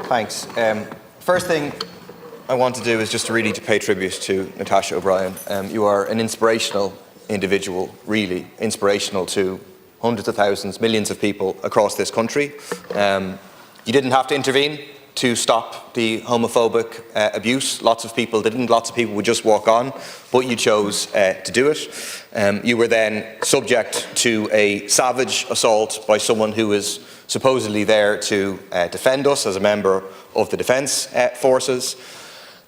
Thanks. First thing I want to do is just really to pay tribute to Natasha O'Brien. You are an inspirational individual, really inspirational to hundreds of thousands, millions of people across this country. You didn't have to intervene to stop the homophobic abuse. Lots of people didn't. Lots of people would just walk on, but you chose to do it. You were then subject to a savage assault by someone who was supposedly there to defend us as a member of the Defence Forces.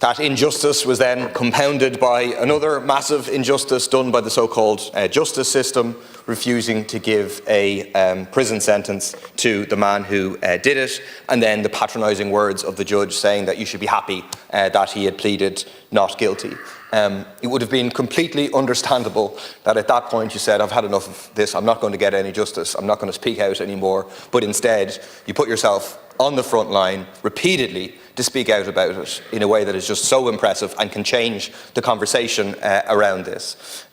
That injustice was then compounded by another massive injustice done by the so-called justice system, refusing to give a prison sentence to the man who did it, and then the patronising words of the judge saying that you should be happy that he had pleaded not guilty. It would have been completely understandable that at that point you said, I've had enough of this, I'm not going to get any justice, I'm not going to speak out anymore, but instead you put yourself on the front line repeatedly to speak out about it in a way that is just so impressive and can change the conversation around this.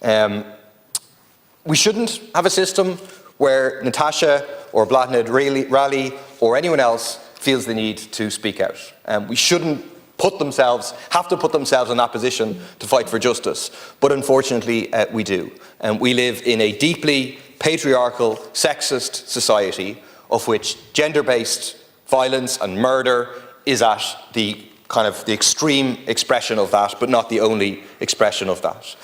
We shouldn't have a system where Natasha or Blatned Rally or anyone else feels the need to speak out. We shouldn't have to put themselves in that position to fight for justice, but unfortunately we do. We live in a deeply patriarchal, sexist society of which gender-based violence and murder is at the extreme expression of that, but not the only expression of that.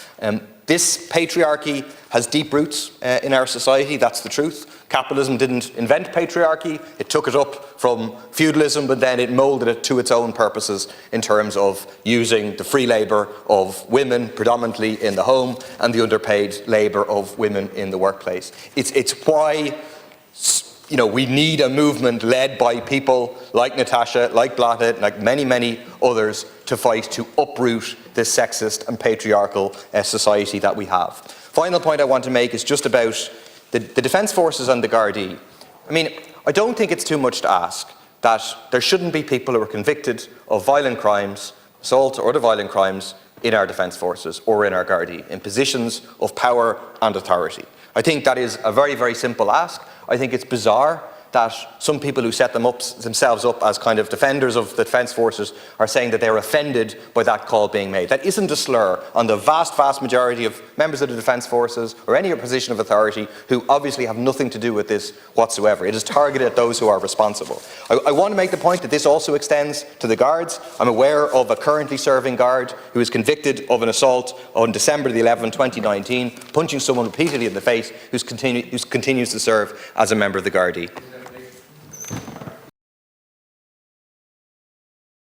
This patriarchy has deep roots in our society, that's the truth. Capitalism didn't invent patriarchy, it took it up from feudalism, but then it moulded it to its own purposes in terms of using the free labour of women, predominantly in the home, and the underpaid labour of women in the workplace. It's why we need a movement led by people like Natasha, like Blatned, like many, many others to fight to uproot this sexist and patriarchal society that we have. Final point I want to make is just about the Defence Forces and the Gardaí. I don't think it's too much to ask that there shouldn't be people who are convicted of violent crimes, assault or other violent crimes in our Defence Forces or in our Gardaí, in positions of power and authority. I think that is a very, very simple ask. I think it's bizarre that some people who set themselves up as kind of defenders of the Defence Forces are saying that they're offended by that call being made. That isn't a slur on the vast, vast majority of members of the Defence Forces or any other position of authority who obviously have nothing to do with this whatsoever. It is targeted at those who are responsible. I want to make the point that this also extends to the Guards. I'm aware of a currently serving Guard who was convicted of an assault on December the 11th, 2019, punching someone repeatedly in the face who continues to serve as a member of the Gardaí.